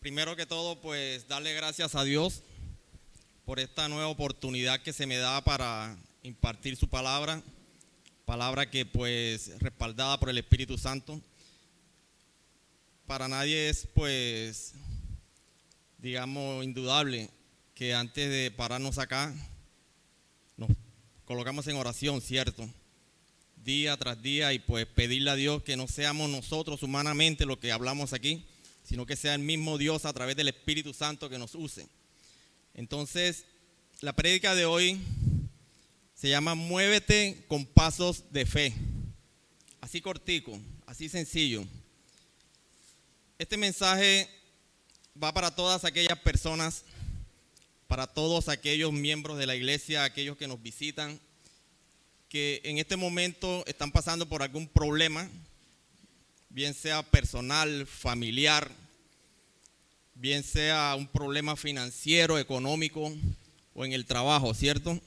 Primero que todo, pues darle gracias a Dios por esta nueva oportunidad que se me da para impartir su palabra que pues respaldada por el Espíritu Santo. Para nadie es pues, digamos, indudable que antes de pararnos acá, nos colocamos en oración, ¿cierto? Día tras día y pues pedirle a Dios que no seamos nosotros humanamente lo que hablamos aquí, sino que sea el mismo Dios a través del Espíritu Santo que nos use. Entonces, la prédica de hoy se llama Muévete con pasos de fe. Así cortico, así sencillo. Este mensaje va para todas aquellas personas, para todos aquellos miembros de la iglesia, aquellos que nos visitan, que en este momento están pasando por algún problema, bien sea personal, familiar, bien sea un problema financiero, económico o en el trabajo, ¿cierto?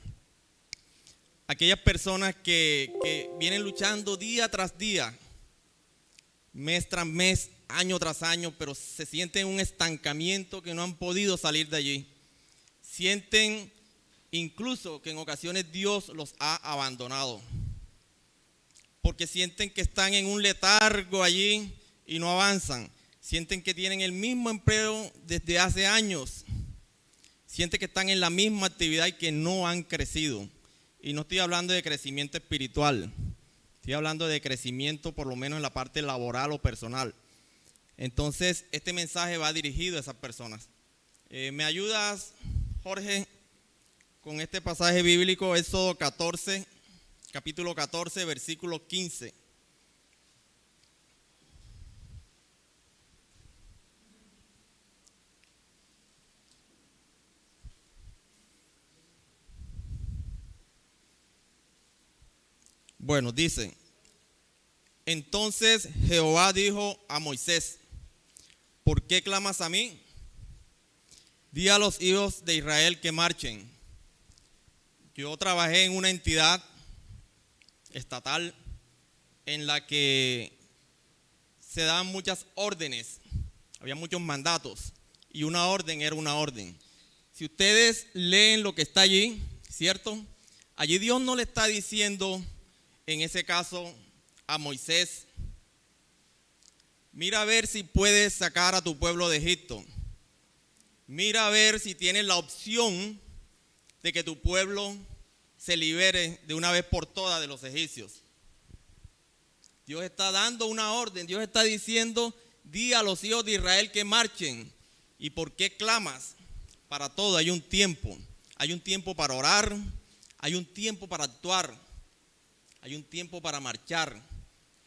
Aquellas personas que vienen luchando día tras día, mes tras mes, año tras año, pero se sienten en un estancamiento que no han podido salir de allí. Sienten incluso que en ocasiones Dios los ha abandonado, porque sienten que están en un letargo allí y no avanzan. Sienten que tienen el mismo empleo desde hace años. Sienten que están en la misma actividad y que no han crecido. Y no estoy hablando de crecimiento espiritual, estoy hablando de crecimiento por lo menos en la parte laboral o personal. Entonces, este mensaje va dirigido a esas personas. ¿Me ayudas, Jorge, con este pasaje bíblico, Éxodo 14, capítulo 14, versículo 15? Bueno, dice: entonces Jehová dijo a Moisés: ¿por qué clamas a mí? Di a los hijos de Israel que marchen. Yo trabajé en una entidad estatal en la que se daban muchas órdenes, había muchos mandatos y una orden era una orden. Si ustedes leen lo que está allí, ¿cierto? Allí Dios no le está diciendo, en ese caso, a Moisés: mira a ver si puedes sacar a tu pueblo de Egipto. Mira a ver si tienes la opción de que tu pueblo se libere de una vez por todas de los egipcios. Dios está dando una orden, Dios está diciendo: di a los hijos de Israel que marchen. ¿Y por qué clamas? Para todo hay un tiempo. Hay un tiempo para orar, hay un tiempo para actuar, hay un tiempo para marchar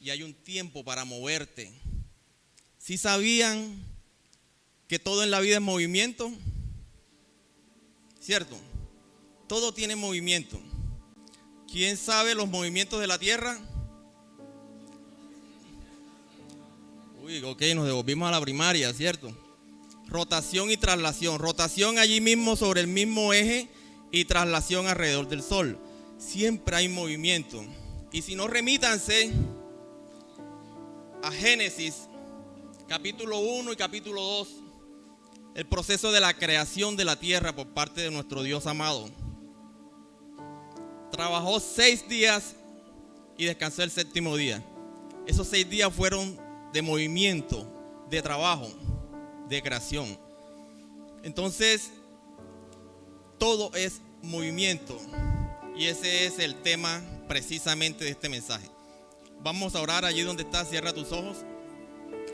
y hay un tiempo para moverte. ¿Sí sabían que todo en la vida es movimiento? ¿Cierto? Todo tiene movimiento. ¿Quién sabe los movimientos de la tierra? Nos devolvimos a la primaria, ¿cierto? Rotación y traslación. Rotación allí mismo sobre el mismo eje y traslación alrededor del sol. Siempre hay movimiento. Y si no, remítanse a Génesis, capítulo 1 y capítulo 2, el proceso de la creación de la tierra por parte de nuestro Dios amado. Trabajó 6 días y descansó el 7º día. Esos 6 días fueron de movimiento, de trabajo, de creación. Entonces, todo es movimiento. Y ese es el tema precisamente de este mensaje. Vamos a orar allí donde estás, cierra tus ojos.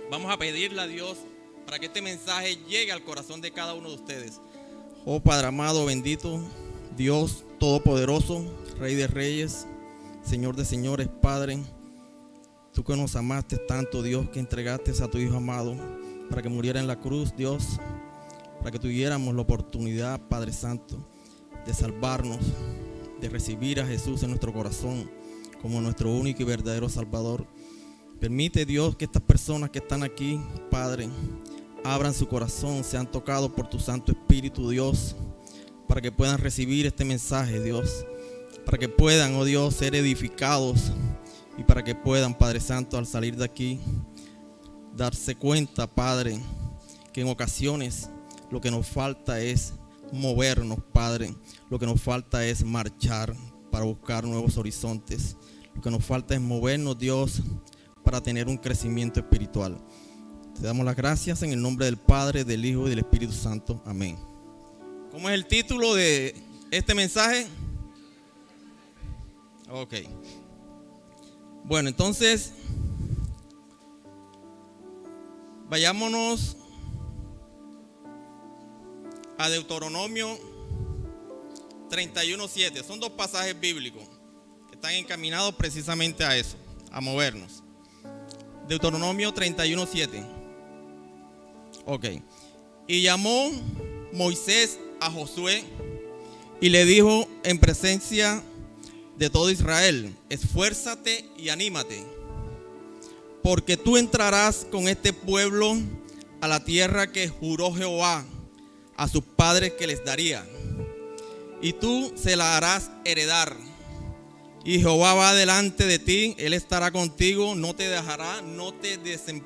Vamos a pedirle a Dios para que este mensaje llegue al corazón de cada uno de ustedes. Oh Padre amado, bendito, Dios todopoderoso, Rey de reyes, Señor de señores, Padre, tú que nos amaste tanto, Dios, que entregaste a tu Hijo amado para que muriera en la cruz, Dios, para que tuviéramos la oportunidad, Padre Santo, de salvarnos, de recibir a Jesús en nuestro corazón como nuestro único y verdadero Salvador. Permite, Dios, que estas personas que están aquí, Padre, abran su corazón, sean tocados por tu Santo Espíritu, Dios, para que puedan recibir este mensaje, Dios, para que puedan, oh Dios, ser edificados y para que puedan, Padre Santo, al salir de aquí, darse cuenta, Padre, que en ocasiones lo que nos falta es movernos, Padre. Lo que nos falta es marchar para buscar nuevos horizontes. Lo que nos falta es movernos, Dios, para tener un crecimiento espiritual. Te damos las gracias en el nombre del Padre, del Hijo y del Espíritu Santo. Amén. ¿Cómo es el título de este mensaje? Ok. Bueno, entonces, vayámonos a Deuteronomio 31:7. Son dos pasajes bíblicos que están encaminados precisamente a eso, a movernos. Deuteronomio 31:7. Ok. Y llamó Moisés a Josué y le dijo en presencia de todo Israel: esfuérzate y anímate, porque tú entrarás con este pueblo a la tierra que juró Jehová a sus padres que les daría, y tú se la harás heredar. Y Jehová va delante de ti, Él estará contigo, no te dejará, no te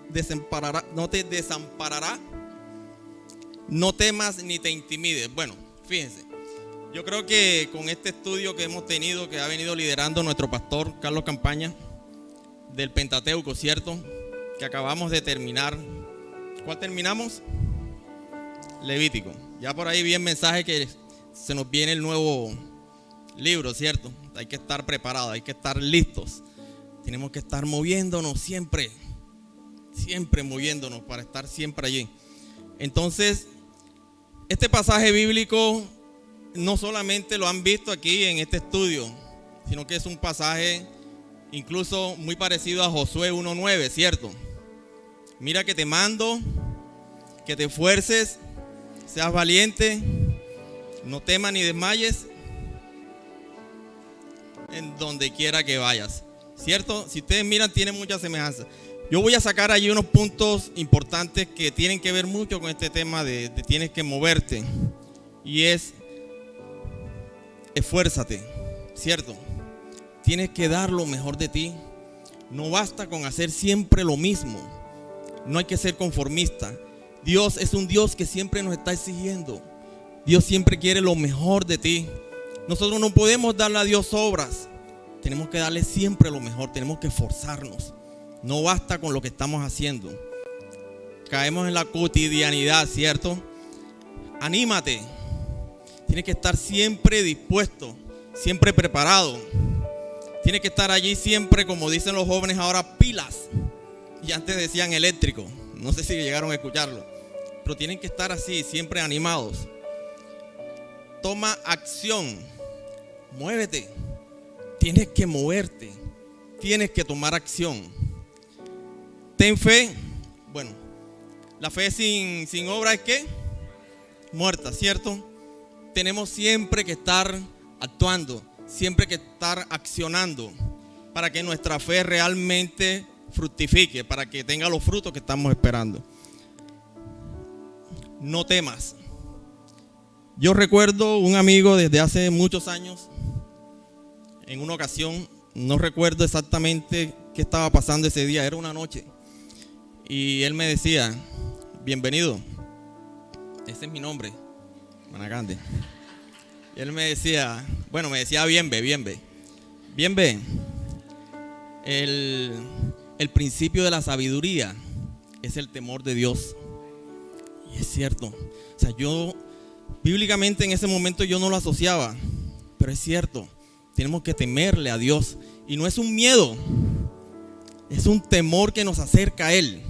desamparará, no temas ni te intimides. Bueno, fíjense, yo creo que con este estudio que hemos tenido, que ha venido liderando nuestro pastor Carlos Campaña, del Pentateuco, ¿cierto? Que acabamos de terminar. ¿Cuál terminamos? Levítico. Ya por ahí vi el mensaje que se nos viene el nuevo libro, ¿cierto? Hay que estar preparados, hay que estar listos. Tenemos que estar moviéndonos siempre moviéndonos para estar siempre allí. Entonces, este pasaje bíblico no solamente lo han visto aquí en este estudio, sino que es un pasaje incluso muy parecido a Josué 1:9, ¿cierto? Mira que te mando, que te esfuerces, seas valiente, no temas ni desmayes en donde quiera que vayas, ¿cierto? Si ustedes miran, tiene mucha semejanza. Yo voy a sacar allí unos puntos importantes que tienen que ver mucho con este tema de tienes que moverte, y es esfuérzate, ¿cierto? Tienes que dar lo mejor de ti. No basta con hacer siempre lo mismo. No hay que ser conformista. Dios es un Dios que siempre nos está exigiendo. Dios siempre quiere lo mejor de ti. Nosotros no podemos darle a Dios obras. Tenemos que darle siempre lo mejor. Tenemos que esforzarnos. No basta con lo que estamos haciendo. Caemos en la cotidianidad, ¿cierto? Anímate. Tienes que estar siempre dispuesto, siempre preparado. Tienes que estar allí siempre, como dicen los jóvenes ahora, pilas. Y antes decían eléctrico. No sé si llegaron a escucharlo. Pero tienen que estar así, siempre animados. Toma acción. Muévete. Tienes que moverte. Tienes que tomar acción. Ten fe. Bueno, la fe sin obra es ¿qué? Muerta, ¿cierto? Tenemos siempre que estar actuando, siempre que estar accionando para que nuestra fe realmente fructifique, para que tenga los frutos que estamos esperando. No temas. Yo recuerdo un amigo desde hace muchos años, en una ocasión, no recuerdo exactamente qué estaba pasando ese día, era una noche, y él me decía: bienvenido, ese es mi nombre, Managande. Y él me decía, bien ve, el principio de la sabiduría es el temor de Dios. Y es cierto. O sea, yo bíblicamente en ese momento yo no lo asociaba, pero es cierto. Tenemos que temerle a Dios. Y no es un miedo, es un temor que nos acerca a Él.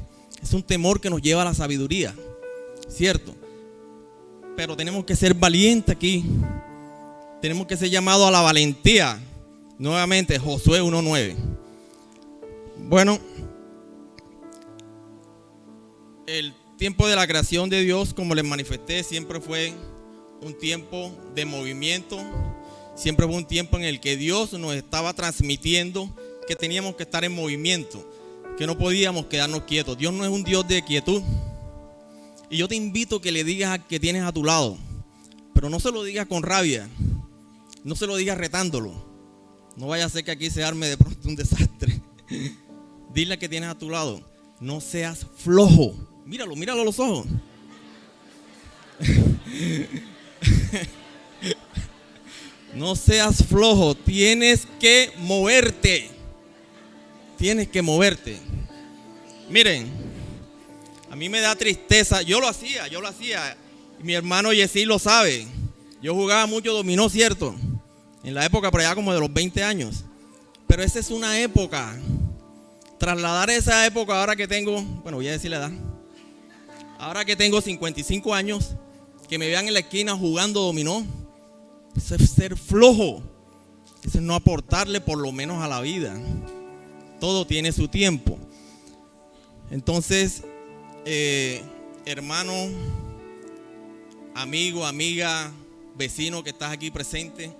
Es un temor que nos lleva a la sabiduría, ¿cierto? Pero tenemos que ser valientes aquí. Tenemos que ser llamados a la valentía. Nuevamente, Josué 1:9. Bueno, el tiempo de la creación de Dios, como les manifesté, siempre fue un tiempo de movimiento. Siempre fue un tiempo en el que Dios nos estaba transmitiendo que teníamos que estar en movimiento, que no podíamos quedarnos quietos. Dios no es un Dios de quietud. Y yo te invito a que le digas al que tienes a tu lado, pero no se lo digas con rabia, no se lo digas retándolo. No vaya a ser que aquí se arme de pronto un desastre. Dile al que tienes a tu lado: no seas flojo. Míralo a los ojos. No seas flojo, tienes que moverte. Tienes que moverte. Miren, a mí me da tristeza. Yo lo hacía. Mi hermano Yesí lo sabe. Yo jugaba mucho dominó, ¿cierto? En la época por allá como de los 20 años. Pero esa es una época. Trasladar esa época ahora que tengo, bueno, voy a decir la edad. Ahora que tengo 55 años, que me vean en la esquina jugando dominó, eso es ser flojo. Eso es no aportarle por lo menos a la vida. Todo tiene su tiempo. Entonces, hermano, amigo, amiga, vecino que estás aquí presente,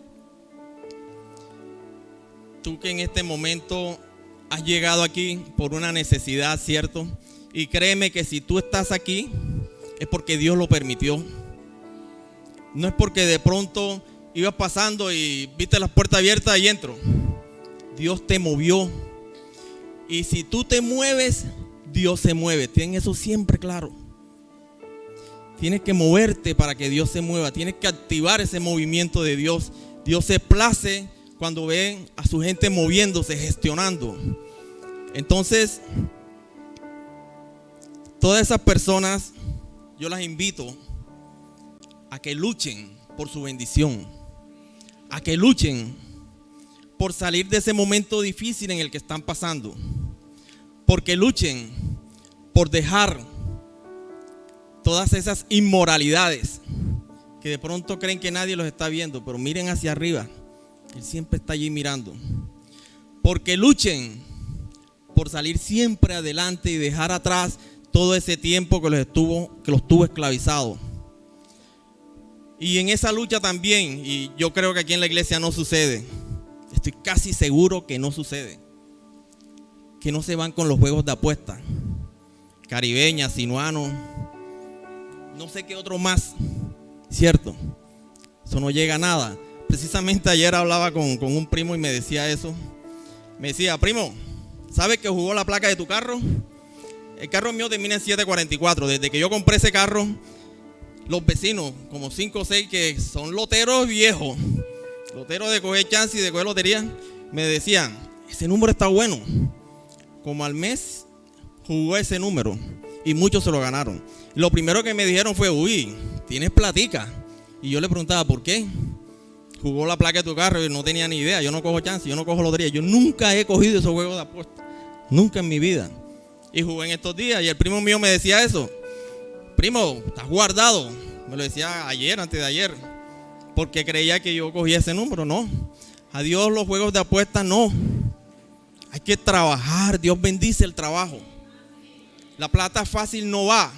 tú que en este momento has llegado aquí por una necesidad, ¿cierto? Y créeme que si tú estás aquí es porque Dios lo permitió. No es porque de pronto ibas pasando y viste las puertas abiertas y entro. Dios te movió. Y si tú te mueves, Dios se mueve. Ten eso siempre claro. Tienes que moverte para que Dios se mueva. Tienes que activar ese movimiento de Dios. Dios se place cuando ve a su gente moviéndose, gestionando. Entonces, todas esas personas, yo las invito a que luchen por su bendición. A que luchen por salir de ese momento difícil en el que están pasando. Porque luchen por dejar todas esas inmoralidades que de pronto creen que nadie los está viendo, pero miren hacia arriba. Él siempre está allí mirando. Porque luchen por salir siempre adelante y dejar atrás todo ese tiempo que los tuvo esclavizados. Y en esa lucha también, y yo creo que aquí en la iglesia no sucede, estoy casi seguro que no sucede, que no se van con los juegos de apuesta, caribeña, sinuano, no sé qué otro más, ¿cierto? Eso no llega a nada. Precisamente ayer hablaba con un primo y me decía eso. Me decía, primo, ¿sabes que jugó la placa de tu carro? El carro mío termina en 744. Desde que yo compré ese carro, los vecinos, como 5 o 6 que son loteros viejos, loteros de coger chance y de coger lotería, me decían, ese número está bueno. Como al mes jugó ese número y muchos se lo ganaron. Lo primero que me dijeron fue, uy, tienes platica. Y yo le preguntaba, ¿por qué? Jugó la placa de tu carro y no tenía ni idea. Yo no cojo chance, yo no cojo lotería. Yo nunca he cogido esos juegos de apuesta. Nunca en mi vida. Y jugué en estos días y el primo mío me decía eso. Primo, estás guardado. Me lo decía ayer, antes de ayer. Porque creía que yo cogía ese número. No. Adiós los juegos de apuesta, no. Hay que trabajar. Dios bendice el trabajo. La plata fácil no va.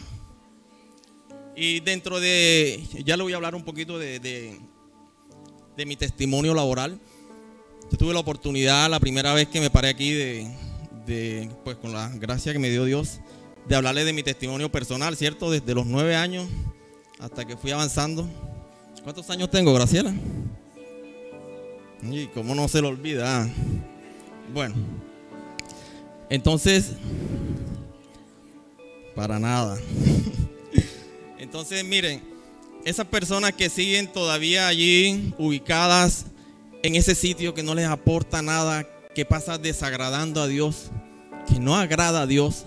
Y dentro de... Ya le voy a hablar un poquito de mi testimonio laboral. Yo tuve la oportunidad, la primera vez que me paré aquí pues con la gracia que me dio Dios, de hablarle de mi testimonio personal, ¿cierto? Desde los 9 años hasta que fui avanzando. ¿Cuántos años tengo, Graciela? Y cómo no se lo olvida. Bueno, entonces, para nada. Entonces, miren, esas personas que siguen todavía allí ubicadas en ese sitio que no les aporta nada, que pasa desagradando a Dios, que no agrada a Dios,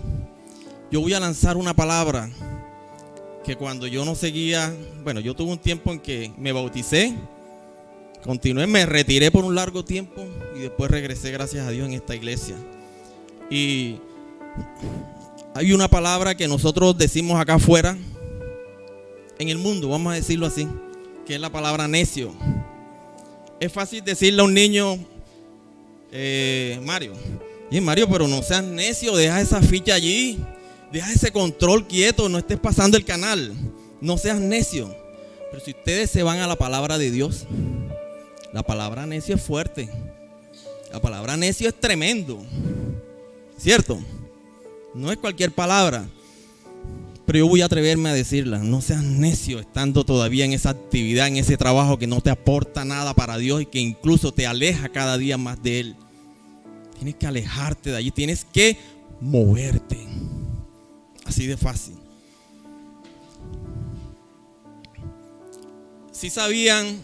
yo voy a lanzar una palabra que cuando yo no seguía, bueno, yo tuve un tiempo en que me bauticé, continué, me retiré por un largo tiempo y después regresé, gracias a Dios, en esta iglesia. Y hay una palabra que nosotros decimos acá afuera, en el mundo, vamos a decirlo así, que es la palabra necio. Es fácil decirle a un niño, Mario, pero no seas necio, deja esa ficha allí, deja ese control quieto, no estés pasando el canal, no seas necio. Pero si ustedes se van a la palabra de Dios, la palabra necio es fuerte, la palabra necio es tremendo, ¿cierto? No es cualquier palabra. Pero yo voy a atreverme a decirla, no seas necio estando todavía en esa actividad, en ese trabajo que no te aporta nada para Dios y que incluso te aleja cada día más de Él. Tienes que alejarte de allí, tienes que moverte. Así de fácil. ¿Sí sabían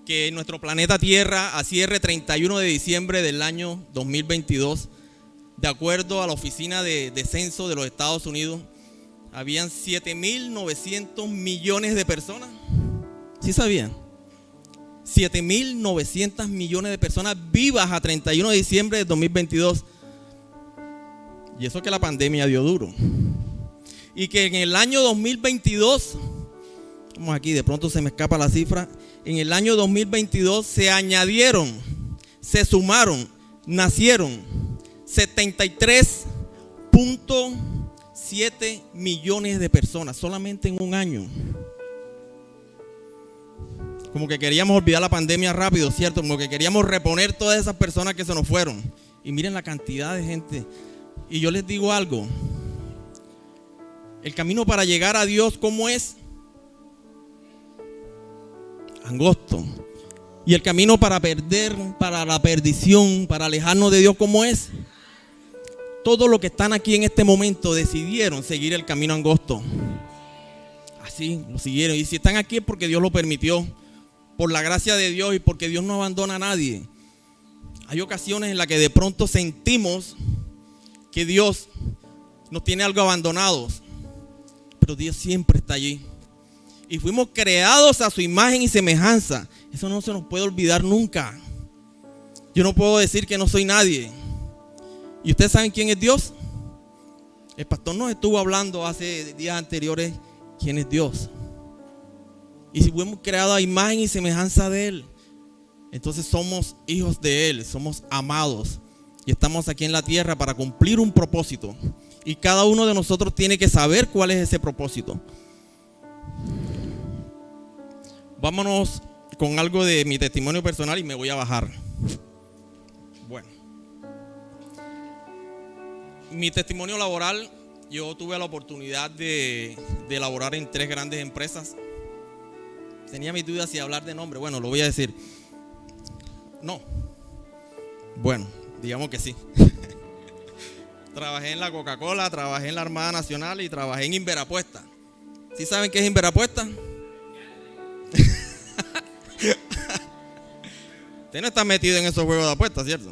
que nuestro planeta Tierra, a cierre 31 de diciembre del año 2022, de acuerdo a la Oficina de Censo de los Estados Unidos, habían 7.900 millones de personas? ¿Sí sabían? 7.900 millones de personas vivas a 31 de diciembre de 2022. Y eso que la pandemia dio duro. Y que en el año 2022, vamos aquí, de pronto se me escapa la cifra, en el año 2022 se añadieron, se sumaron, nacieron 73.7 millones de personas solamente en un año. Como que queríamos olvidar la pandemia rápido, ¿cierto? Como que queríamos reponer todas esas personas que se nos fueron. Y miren la cantidad de gente. Y yo les digo algo. El camino para llegar a Dios, ¿cómo es? Angosto. Y el camino para la perdición, para alejarnos de Dios, ¿cómo es? Todos los que están aquí en este momento decidieron seguir el camino angosto. Así, lo siguieron. Y si están aquí es porque Dios lo permitió. Por la gracia de Dios y porque Dios no abandona a nadie. Hay ocasiones en las que de pronto sentimos que Dios nos tiene algo abandonados. Pero Dios siempre está allí. Y fuimos creados a su imagen y semejanza. Eso no se nos puede olvidar nunca. Yo no puedo decir que no soy nadie. ¿Y ustedes saben quién es Dios? El pastor nos estuvo hablando hace días anteriores quién es Dios. Y si fuimos creados a imagen y semejanza de Él, entonces somos hijos de Él, somos amados. Y estamos aquí en la tierra para cumplir un propósito. Y cada uno de nosotros tiene que saber cuál es ese propósito. Vámonos con algo de mi testimonio personal y me voy a bajar. Bueno. Mi testimonio laboral, yo tuve la oportunidad de laborar en 3 grandes empresas. Tenía mis dudas si hablar de nombre. Bueno, lo voy a decir. No. Bueno, digamos que sí. Trabajé en la Coca-Cola, trabajé en la Armada Nacional y trabajé en Inverapuesta. ¿Sí saben qué es Inverapuesta? Usted no está metido en esos juegos de apuestas, ¿cierto?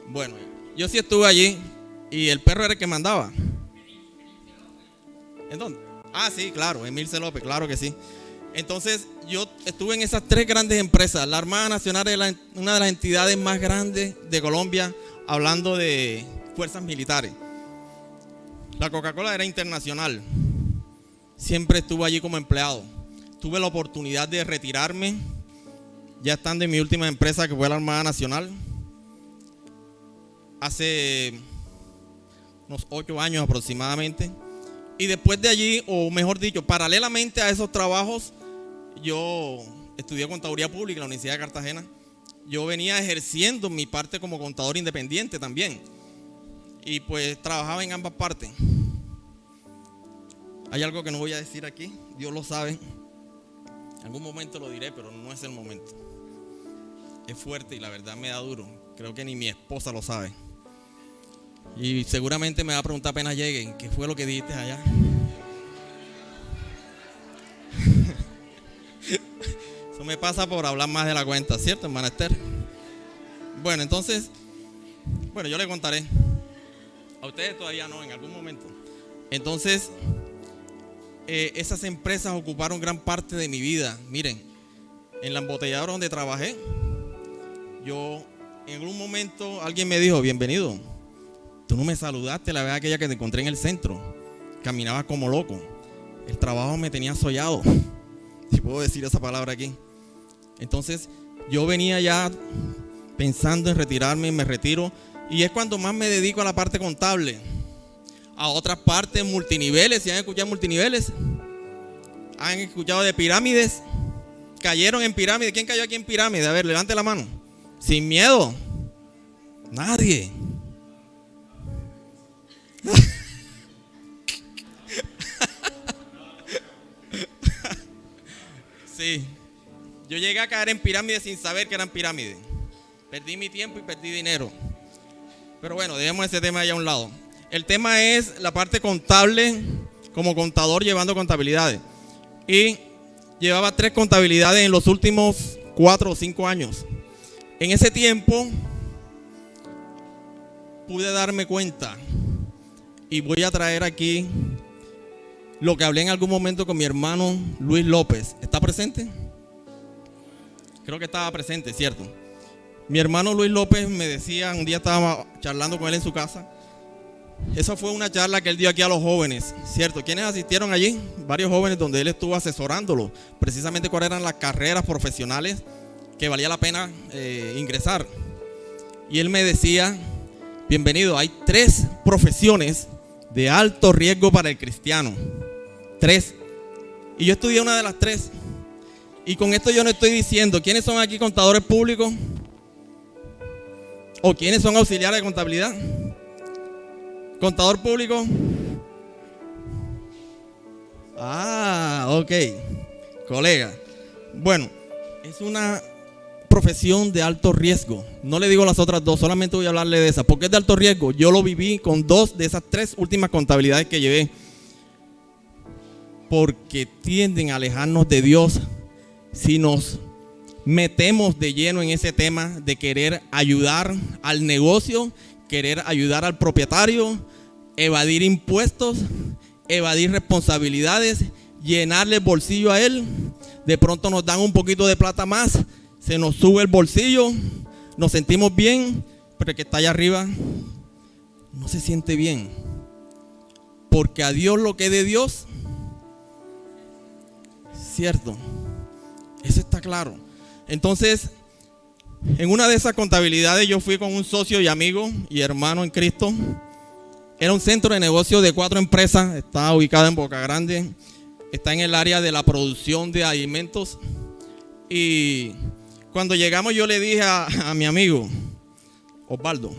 Bueno, yo sí estuve allí y el perro era el que mandaba. ¿En dónde? Ah, sí, claro, Emilce López, claro que sí. Entonces, yo estuve en esas 3 grandes empresas. La Armada Nacional es una de las entidades más grandes de Colombia, hablando de fuerzas militares. La Coca-Cola era internacional. Siempre estuve allí como empleado. Tuve la oportunidad de retirarme, ya estando en mi última empresa, que fue la Armada Nacional. Hace unos 8 años aproximadamente. Y después de allí, o mejor dicho, paralelamente a esos trabajos, yo estudié contaduría pública en la Universidad de Cartagena. Yo venía ejerciendo mi parte como contador independiente también. Y pues trabajaba en ambas partes. Hay algo que no voy a decir aquí, Dios lo sabe. En algún momento lo diré, pero no es el momento. Es fuerte y la verdad me da duro. Creo que ni mi esposa lo sabe. Y seguramente me va a preguntar apenas lleguen, ¿qué fue lo que dijiste allá? Eso me pasa por hablar más de la cuenta, ¿cierto, hermana Esther? Bueno, entonces, yo le contaré. A ustedes todavía no, en algún momento. Entonces, esas empresas ocuparon gran parte de mi vida. Miren, en la embotelladora donde trabajé, yo en algún momento alguien me dijo, bienvenido. Tú no me saludaste la vez aquella que te encontré en el centro. Caminaba como loco. El trabajo me tenía sollado. Si puedo decir esa palabra aquí. Entonces yo venía ya pensando en retirarme, me retiro. Y es cuando más me dedico a la parte contable. A otras partes multiniveles. ¿Si han escuchado multiniveles? ¿Han escuchado de pirámides? ¿Cayeron en pirámide? ¿Quién cayó aquí en pirámide? A ver, levante la mano. Sin miedo. Nadie. Sí, yo llegué a caer en pirámides sin saber que eran pirámides. Perdí mi tiempo y perdí dinero. Pero bueno, dejemos ese tema allá a un lado. El tema es la parte contable como contador llevando contabilidades. Y llevaba 3 contabilidades en los últimos 4 o 5 años. En ese tiempo pude darme cuenta, y voy a traer aquí lo que hablé en algún momento con mi hermano Luis López. ¿Está presente? Creo que estaba presente, ¿cierto? Mi hermano Luis López me decía, un día estaba charlando con él en su casa. Esa fue una charla que él dio aquí a los jóvenes, ¿cierto? ¿Quiénes asistieron allí? Varios jóvenes, donde él estuvo asesorándolos, precisamente cuáles eran las carreras profesionales que valía la pena ingresar. Y él me decía, bienvenido, hay 3 profesiones de alto riesgo para el cristiano. 3. Y yo estudié una de las 3. Y con esto yo no estoy diciendo, ¿quiénes son aquí contadores públicos? ¿O quiénes son auxiliares de contabilidad? ¿Contador público? Ah, ok. Colega. Bueno, es una profesión de alto riesgo. No le digo las otras 2, solamente voy a hablarle de esa. ¿Por qué es de alto riesgo? Yo lo viví con 2 de esas 3 últimas contabilidades que llevé. Porque tienden a alejarnos de Dios si nos metemos de lleno en ese tema de querer ayudar al negocio, querer ayudar al propietario, evadir impuestos, evadir responsabilidades, llenarle el bolsillo a él. De pronto nos dan un poquito de plata más, se nos sube el bolsillo, nos sentimos bien, pero el que está allá arriba no se siente bien. Porque a Dios lo que es de Dios, cierto, eso está claro. Entonces, en una de esas contabilidades yo fui con un socio y amigo y hermano en Cristo. Era un centro de negocio de 4 empresas, está ubicada en Boca Grande, está en el área de la producción de alimentos. Y cuando llegamos yo le dije a mi amigo, Osvaldo,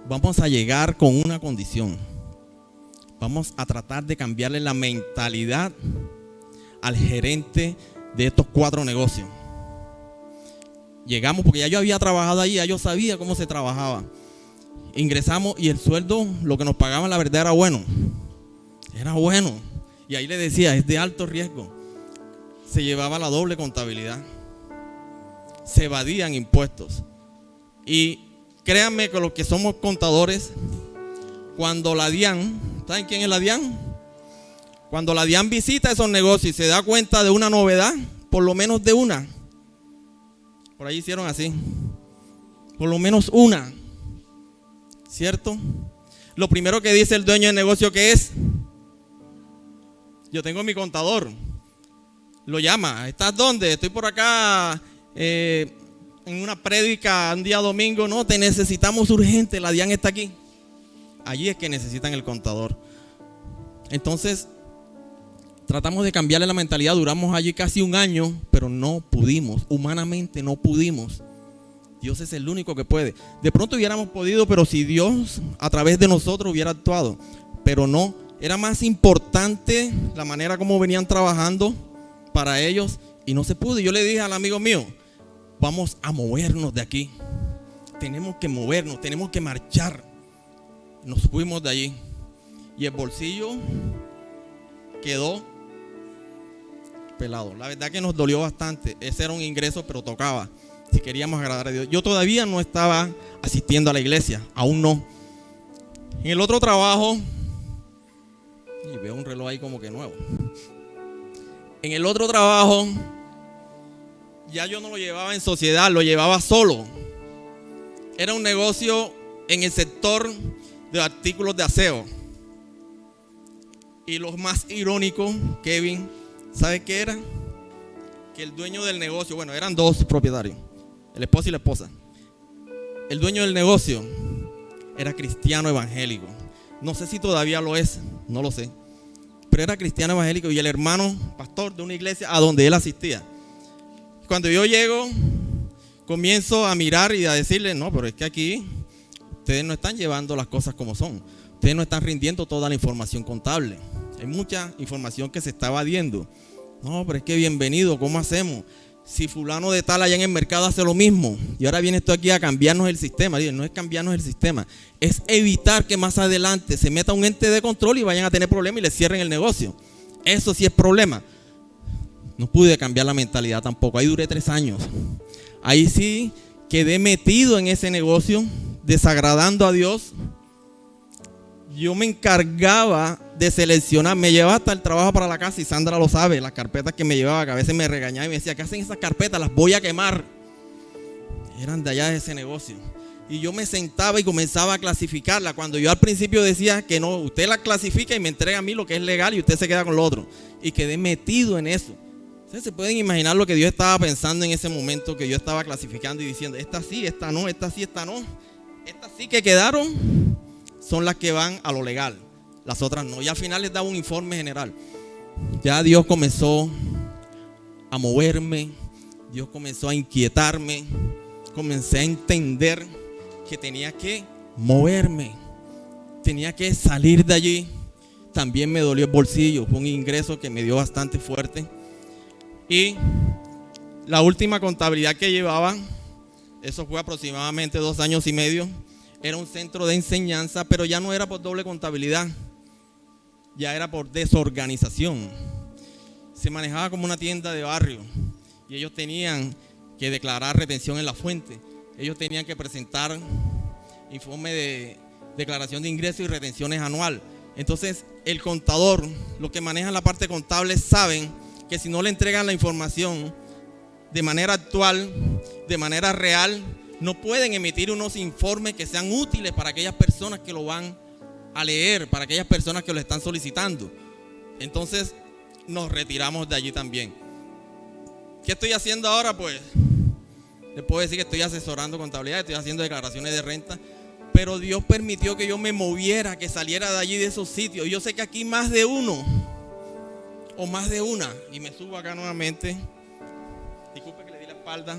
vamos a llegar con una condición. Vamos a tratar de cambiarle la mentalidad al gerente de estos 4 negocios. Llegamos porque ya yo había trabajado allí, ya yo sabía cómo se trabajaba. Ingresamos y el sueldo, lo que nos pagaban, la verdad era bueno. Era bueno. Y ahí le decía, es de alto riesgo. Se llevaba la doble contabilidad. Se evadían impuestos. Y créanme que los que somos contadores, cuando la DIAN, ¿saben quién es la DIAN? Cuando la DIAN visita esos negocios y se da cuenta de una novedad, por lo menos de una, por ahí hicieron así, por lo menos una, ¿cierto? Lo primero que dice el dueño del negocio, ¿qué es? Yo tengo mi contador. Lo llama, ¿estás dónde? Estoy por acá en una prédica un día domingo. No, te necesitamos urgente, la DIAN está aquí. Allí es que necesitan el contador. Entonces, tratamos de cambiarle la mentalidad. Duramos allí casi un año, pero no pudimos. Humanamente no pudimos. Dios es el único que puede. De pronto hubiéramos podido, pero si Dios a través de nosotros hubiera actuado. Pero no, era más importante la manera como venían trabajando para ellos y no se pudo. Y yo le dije al amigo mío, vamos a movernos de aquí. Tenemos que movernos, tenemos que marchar. Nos fuimos de allí y el bolsillo quedó pelado. La verdad que nos dolió bastante. Ese era un ingreso, pero tocaba si queríamos agradar a Dios. Yo todavía no estaba asistiendo a la iglesia, aún no. En el otro trabajo, y veo un reloj ahí como que nuevo. En el otro trabajo, ya yo no lo llevaba en sociedad, lo llevaba solo. Era un negocio en el sector de artículos de aseo. Y lo más irónico, Kevin, ¿sabe qué era? Que el dueño del negocio, bueno, eran 2 propietarios, el esposo y la esposa. El dueño del negocio era cristiano evangélico. No sé si todavía lo es, no lo sé. Pero era cristiano evangélico y el hermano pastor de una iglesia a donde él asistía. Cuando yo llego, comienzo a mirar y a decirle, no, pero es que aquí ustedes no están llevando las cosas como son. Ustedes no están rindiendo toda la información contable. Hay mucha información que se está evadiendo. No, pero es que bienvenido, ¿cómo hacemos? si fulano de tal allá en el mercado hace lo mismo y ahora viene esto aquí a cambiarnos el sistema. No es cambiarnos el sistema, es evitar que más adelante se meta un ente de control y vayan a tener problemas y les cierren el negocio. Eso sí es problema. No pude cambiar la mentalidad tampoco. Ahí duré 3 años. Ahí sí quedé metido en ese negocio, desagradando a Dios. Yo me encargaba de seleccionar, me llevaba hasta el trabajo para la casa y Sandra lo sabe, las carpetas que me llevaba, que a veces me regañaba y me decía, ¿qué hacen esas carpetas? Las voy a quemar. Eran de allá de ese negocio. Y yo me sentaba y comenzaba a clasificarla. Cuando yo al principio decía que no, usted la clasifica y me entrega a mí lo que es legal y usted se queda con lo otro. Y quedé metido en eso. Ustedes se pueden imaginar lo que Dios estaba pensando en ese momento que yo estaba clasificando y diciendo, esta sí, esta no, esta sí, esta no. Estas sí que quedaron son las que van a lo legal, las otras no. Y al final les daba un informe general. Ya Dios comenzó a moverme, Dios comenzó a inquietarme, comencé a entender que tenía que moverme, tenía que salir de allí. También me dolió el bolsillo, fue un ingreso que me dio bastante fuerte. Y la última contabilidad que llevaba, eso fue aproximadamente 2 años y medio, era un centro de enseñanza, pero ya no era por doble contabilidad, ya era por desorganización. Se manejaba como una tienda de barrio y ellos tenían que declarar retención en la fuente. Ellos tenían que presentar informe de declaración de ingresos y retenciones anual. Entonces, el contador, los que manejan la parte contable, saben que si no le entregan la información de manera actual, de manera real, no pueden emitir unos informes que sean útiles para aquellas personas que lo van a leer, para aquellas personas que lo están solicitando. Entonces nos retiramos de allí también. ¿Qué estoy haciendo ahora? Pues les puedo decir que estoy asesorando contabilidad, estoy haciendo declaraciones de renta, pero Dios permitió que yo me moviera, que saliera de allí, de esos sitios. Yo sé que aquí más de uno o más de una, y me subo acá nuevamente, disculpe que le di la espalda.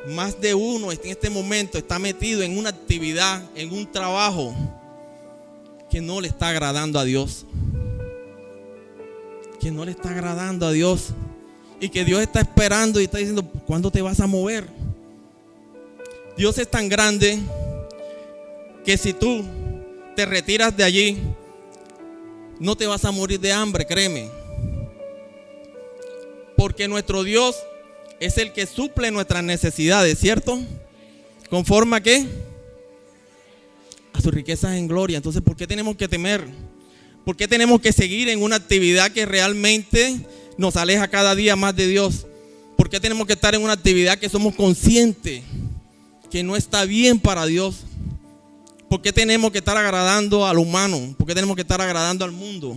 Más de uno en este momento está metido en una actividad, en un trabajo que no le está agradando a Dios. Que no le está agradando a Dios. Y que Dios está esperando y está diciendo, ¿cuándo te vas a mover? Dios es tan grande que si tú te retiras de allí, no te vas a morir de hambre, créeme. Porque nuestro Dios es el que suple nuestras necesidades, ¿cierto? ¿Conforme a qué? A sus riquezas en gloria. Entonces, ¿por qué tenemos que temer? ¿Por qué tenemos que seguir en una actividad que realmente nos aleja cada día más de Dios? ¿Por qué tenemos que estar en una actividad que somos conscientes que no está bien para Dios? ¿Por qué tenemos que estar agradando al humano? ¿Por qué tenemos que estar agradando al mundo?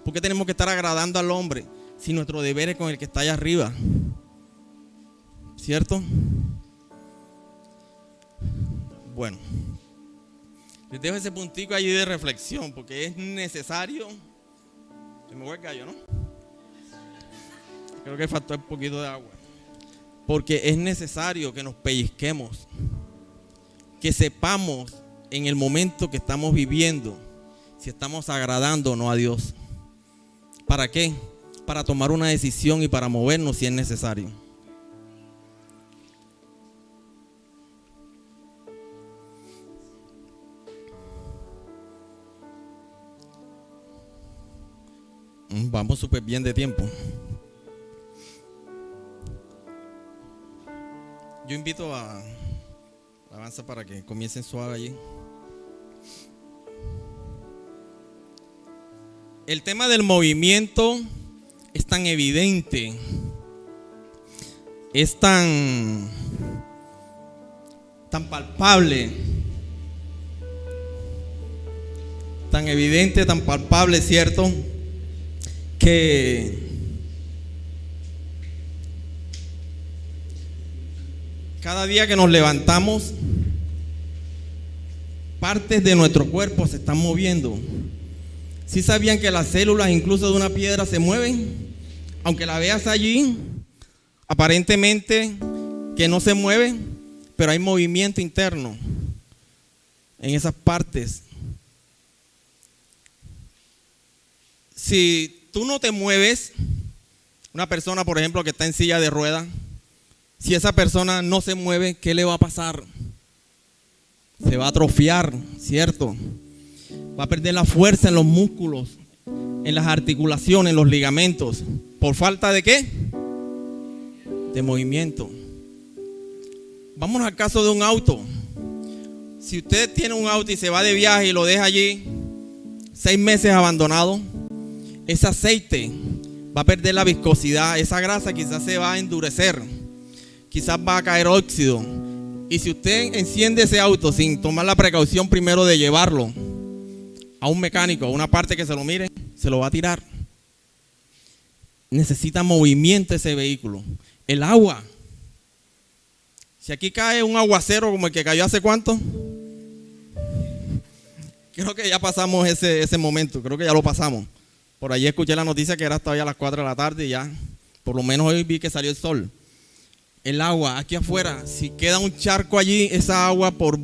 ¿Por qué tenemos que estar agradando al hombre? Si nuestro deber es con el que está allá arriba. ¿Cierto? Bueno, les dejo ese puntico allí de reflexión porque es necesario. Se me fue el gallo, ¿no? Creo que faltó un poquito de agua. Porque es necesario que nos pellizquemos, que sepamos en el momento que estamos viviendo si estamos agradando o no a Dios. ¿Para qué? Para tomar una decisión y para movernos si es necesario. Vamos súper bien de tiempo. Yo invito a la alabanza para que comiencen suave allí. El tema del movimiento es tan evidente, es tan palpable, tan evidente, tan palpable, ¿cierto? Que cada día que nos levantamos, partes de nuestro cuerpo se están moviendo. ¿Sí sabían que las células incluso de una piedra se mueven? Aunque la veas allí, aparentemente que no se mueve, pero hay movimiento interno en esas partes. Si tú no te mueves, Una persona, por ejemplo, que está en silla de ruedas, si esa persona no se mueve, ¿qué le va a pasar? Se va a atrofiar, ¿cierto? Va a perder la fuerza en los músculos, en las articulaciones, en los ligamentos. ¿Por falta de qué? De movimiento. Vámonos al caso de un auto. Si usted tiene un auto y se va de viaje y lo deja allí 6 meses abandonado, ese aceite va a perder la viscosidad, esa grasa quizás se va a endurecer, quizás va a caer óxido. Y si usted enciende ese auto sin tomar la precaución primero de llevarlo a un mecánico, a una parte que se lo mire, se lo va a tirar. Necesita movimiento ese vehículo. El agua. Si aquí cae un aguacero como el que cayó hace ¿cuánto? Creo que ya pasamos ese momento, creo que ya lo pasamos. Por allí escuché la noticia que era todavía a las 4 de la tarde y ya, por lo menos hoy vi que salió el sol. El agua, aquí afuera, si queda un charco allí, esa agua por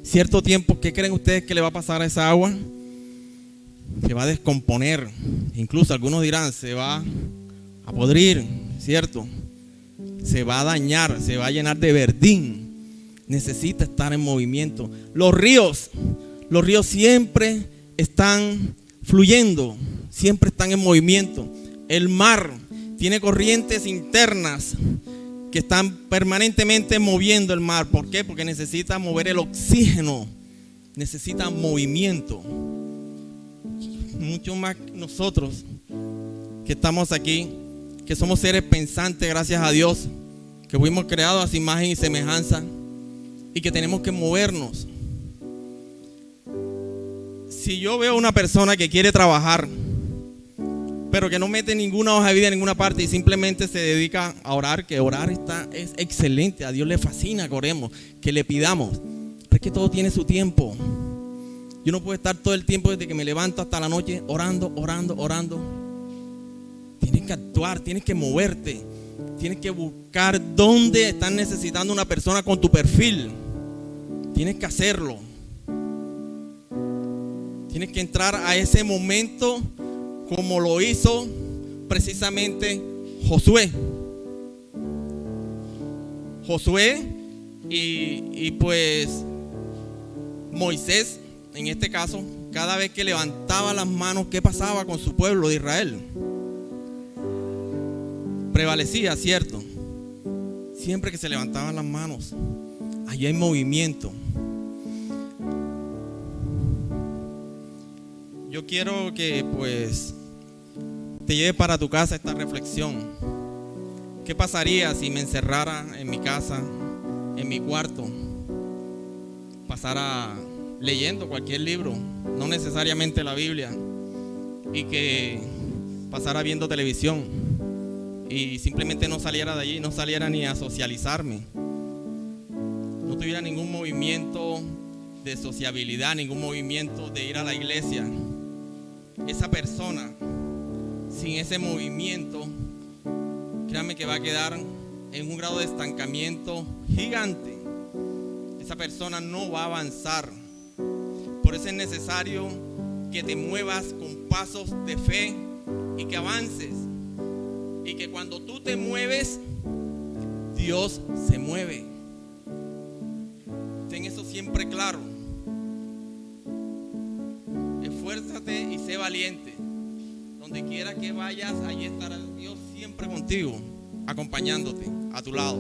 cierto tiempo, ¿qué creen ustedes que le va a pasar a esa agua? Se va a descomponer, incluso algunos dirán, se va a podrir, ¿cierto? Se va a dañar, se va a llenar de verdín. Necesita estar en movimiento. Los ríos siempre están fluyendo, siempre están en movimiento. El mar tiene corrientes internas que están permanentemente moviendo el mar. ¿Por qué? Porque necesita mover el oxígeno, necesita movimiento. Mucho más nosotros que estamos aquí, que somos seres pensantes, gracias a Dios, que fuimos creados a su imagen y semejanza y que tenemos que movernos. Si yo veo una persona que quiere trabajar, pero que no mete ninguna hoja de vida en ninguna parte y simplemente se dedica a orar, que orar es excelente, a Dios le fascina que oremos, que le pidamos, pero es que todo tiene su tiempo. Yo no puedo estar todo el tiempo desde que me levanto hasta la noche orando. Tienes que actuar, tienes que moverte, tienes que buscar dónde están necesitando una persona con tu perfil. Tienes que hacerlo. Tienes que entrar a ese momento como lo hizo precisamente Josué. Y pues Moisés, en este caso, cada vez que levantaba las manos, ¿qué pasaba con su pueblo de Israel? Prevalecía, ¿cierto? Siempre que se levantaban las manos, allí hay movimiento. Yo quiero que pues te lleve para tu casa esta reflexión. ¿Qué pasaría si me encerrara en mi casa, en mi cuarto, pasara leyendo cualquier libro, no necesariamente la Biblia, y que pasara viendo televisión y simplemente no saliera de allí, no saliera ni a socializarme, no tuviera ningún movimiento de sociabilidad, ningún movimiento de ir a la iglesia? Esa persona sin ese movimiento, créanme que va a quedar en un grado de estancamiento gigante. Esa persona no va a avanzar. Por eso es necesario que te muevas con pasos de fe y que avances. Y que cuando tú te mueves, Dios se mueve. Ten eso siempre claro. Esfuérzate y sé valiente. Donde quiera que vayas, allí estará Dios siempre contigo, acompañándote, a tu lado.